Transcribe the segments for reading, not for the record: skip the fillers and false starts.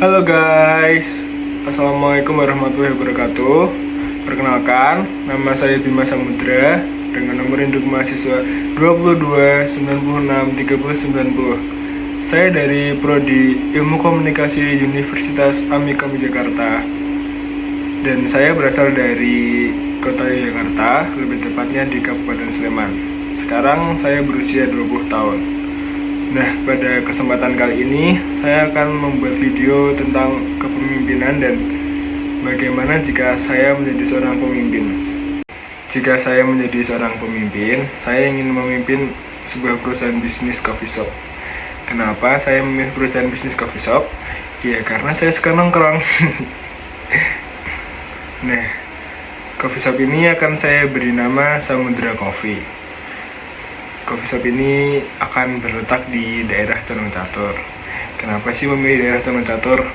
Halo guys, Assalamualaikum warahmatullahi wabarakatuh. Perkenalkan, nama saya Bima Samudra dengan nomor induk mahasiswa 22 96 30 90. Saya dari Prodi Ilmu Komunikasi Universitas Amikom Jakarta. Dan saya berasal dari kota Jakarta, lebih tepatnya di Kabupaten Sleman. Sekarang saya berusia 20 tahun. Nah, pada kesempatan kali ini saya akan membuat video tentang kepemimpinan dan bagaimana jika saya menjadi seorang pemimpin. Jika saya menjadi seorang pemimpin, saya ingin memimpin sebuah perusahaan bisnis coffee shop. Kenapa saya memilih perusahaan bisnis coffee shop? Ya, karena saya suka nongkrong. Nah, coffee shop ini akan saya beri nama Samudra Coffee. Coffee shop ini akan berletak di daerah Condong Catur. Kenapa sih memilih daerah Condong Catur?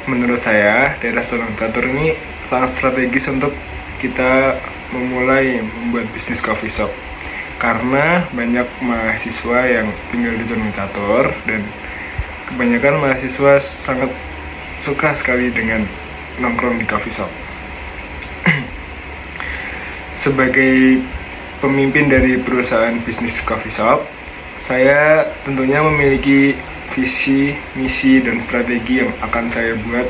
Menurut saya, daerah Condong Catur ini sangat strategis untuk kita memulai membuat bisnis coffee shop. Karena banyak mahasiswa yang tinggal di Condong Catur dan kebanyakan mahasiswa sangat suka sekali dengan nongkrong di coffee shop. Sebagai pemimpin dari perusahaan bisnis coffee shop, saya tentunya memiliki visi, misi, dan strategi yang akan saya buat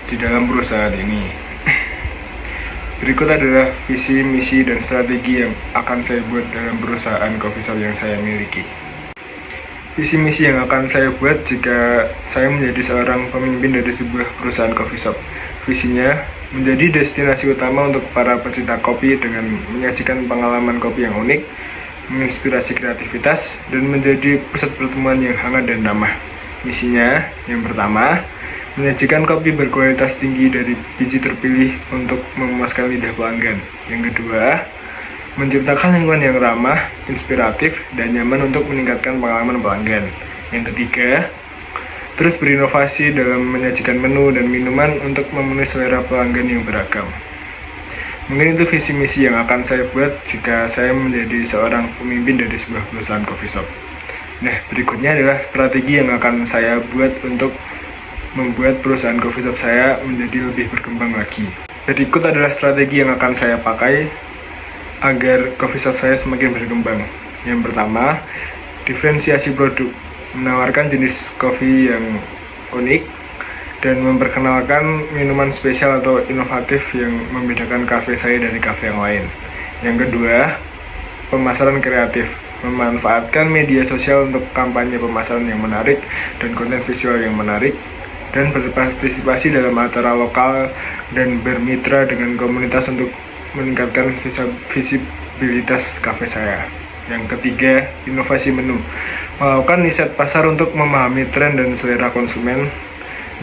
di dalam perusahaan ini. Berikut adalah visi, misi, dan strategi yang akan saya buat dalam perusahaan coffee shop yang saya miliki. Visi misi yang akan saya buat jika saya menjadi seorang pemimpin dari sebuah perusahaan coffee shop. Visinya menjadi destinasi utama untuk para pecinta kopi dengan menyajikan pengalaman kopi yang unik, menginspirasi kreativitas, dan menjadi pusat pertemuan yang hangat dan ramah. Misinya yang pertama, menyajikan kopi berkualitas tinggi dari biji terpilih untuk memuaskan lidah pelanggan. Yang kedua, menciptakan lingkungan yang ramah, inspiratif, dan nyaman untuk meningkatkan pengalaman pelanggan. Yang ketiga, terus berinovasi dalam menyajikan menu dan minuman untuk memenuhi selera pelanggan yang beragam. Mungkin itu visi misi yang akan saya buat jika saya menjadi seorang pemimpin dari sebuah perusahaan coffee shop. Nah, berikutnya adalah strategi yang akan saya buat untuk membuat perusahaan coffee shop saya menjadi lebih berkembang lagi. Berikut adalah strategi yang akan saya pakai agar coffee shop saya semakin berkembang. Yang pertama, diferensiasi produk, menawarkan jenis kopi yang unik dan memperkenalkan minuman spesial atau inovatif yang membedakan kafe saya dari kafe yang lain. Yang kedua, pemasaran kreatif, memanfaatkan media sosial untuk kampanye pemasaran yang menarik dan konten visual yang menarik, dan berpartisipasi dalam acara lokal dan bermitra dengan komunitas untuk meningkatkan visibilitas kafe saya. Yang ketiga, inovasi menu, melakukan riset pasar untuk memahami tren dan selera konsumen,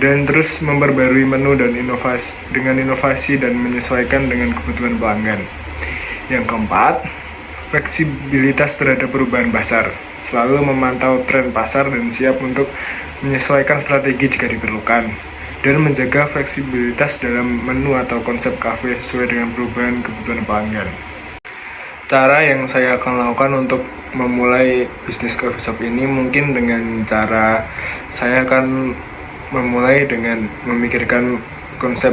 dan terus memperbarui menu dan inovasi dan menyesuaikan dengan kebutuhan pelanggan. Yang keempat, fleksibilitas terhadap perubahan pasar, selalu memantau tren pasar dan siap untuk menyesuaikan strategi jika diperlukan, dan menjaga fleksibilitas dalam menu atau konsep kafe sesuai dengan perubahan kebutuhan pelanggan. Cara yang saya akan lakukan untuk memulai bisnis coffee shop ini mungkin dengan cara saya akan memulai dengan memikirkan konsep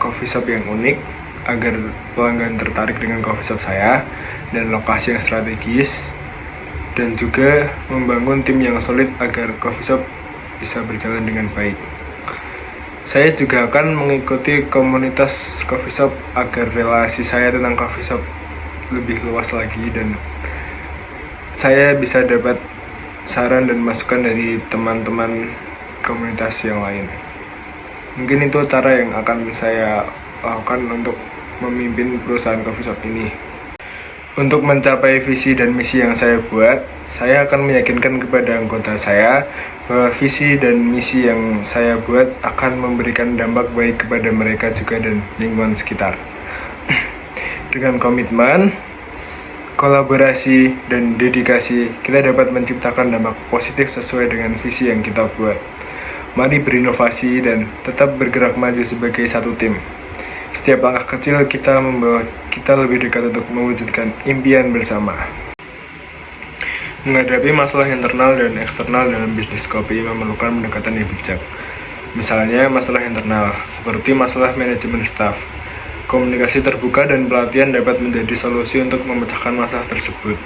coffee shop yang unik agar pelanggan tertarik dengan coffee shop saya, dan lokasi yang strategis, dan juga membangun tim yang solid agar coffee shop bisa berjalan dengan baik. Saya juga akan mengikuti komunitas coffee shop agar relasi saya tentang coffee shop lebih luas lagi, dan saya bisa dapat saran dan masukan dari teman-teman komunitas yang lain. Mungkin itu cara yang akan saya lakukan untuk memimpin perusahaan coffee shop ini. Untuk mencapai visi dan misi yang saya buat, saya akan meyakinkan kepada anggota saya bahwa visi dan misi yang saya buat akan memberikan dampak baik kepada mereka juga dan lingkungan sekitar. Dengan komitmen, kolaborasi, dan dedikasi, kita dapat menciptakan dampak positif sesuai dengan visi yang kita buat. Mari berinovasi dan tetap bergerak maju sebagai satu tim. Setiap langkah kecil kita membawa kita lebih dekat untuk mewujudkan impian bersama. Menghadapi masalah internal dan eksternal dalam bisnis kopi memerlukan pendekatan yang bijak. Misalnya masalah internal, seperti masalah manajemen staf. Komunikasi terbuka dan pelatihan dapat menjadi solusi untuk memecahkan masalah tersebut.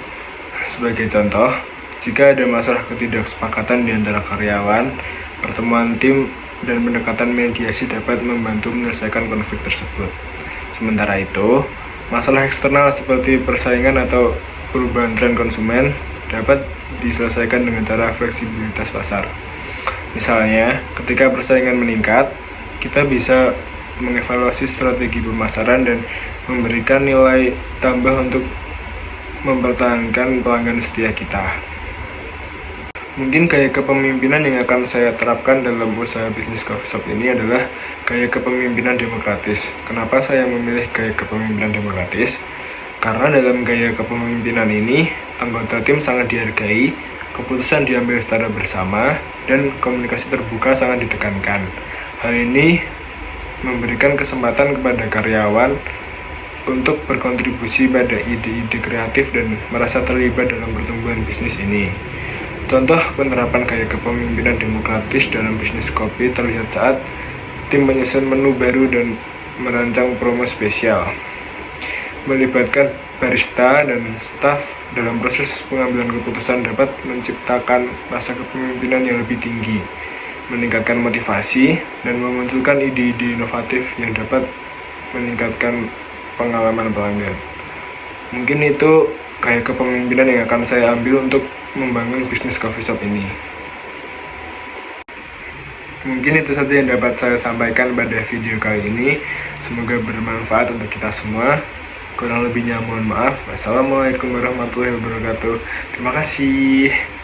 Sebagai contoh, jika ada masalah ketidaksepakatan di antara karyawan, pertemuan tim dan pendekatan mediasi dapat membantu menyelesaikan konflik tersebut. Sementara itu, masalah eksternal seperti persaingan atau perubahan tren konsumen dapat diselesaikan dengan cara fleksibilitas pasar. Misalnya, ketika persaingan meningkat, kita bisa mengevaluasi strategi pemasaran dan memberikan nilai tambah untuk mempertahankan pelanggan setia kita. Mungkin gaya kepemimpinan yang akan saya terapkan dalam usaha bisnis coffee shop ini adalah gaya kepemimpinan demokratis. Kenapa saya memilih gaya kepemimpinan demokratis? Karena dalam gaya kepemimpinan ini, anggota tim sangat dihargai, keputusan diambil secara bersama, dan komunikasi terbuka sangat ditekankan. Hal ini memberikan kesempatan kepada karyawan untuk berkontribusi pada ide-ide kreatif dan merasa terlibat dalam pertumbuhan bisnis ini. Contoh penerapan gaya kepemimpinan demokratis dalam bisnis kopi terlihat saat tim menyusun menu baru dan merancang promo spesial. Melibatkan barista dan staf dalam proses pengambilan keputusan dapat menciptakan rasa kepemimpinan yang lebih tinggi, meningkatkan motivasi, dan memunculkan ide-ide inovatif yang dapat meningkatkan pengalaman pelanggan. Mungkin itu gaya kepemimpinan yang akan saya ambil untuk membangun bisnis coffee shop ini. Mungkin itu saja yang dapat saya sampaikan pada video kali ini. Semoga bermanfaat untuk kita semua. Kurang lebihnya mohon maaf. Wassalamualaikum warahmatullahi wabarakatuh. Terima kasih.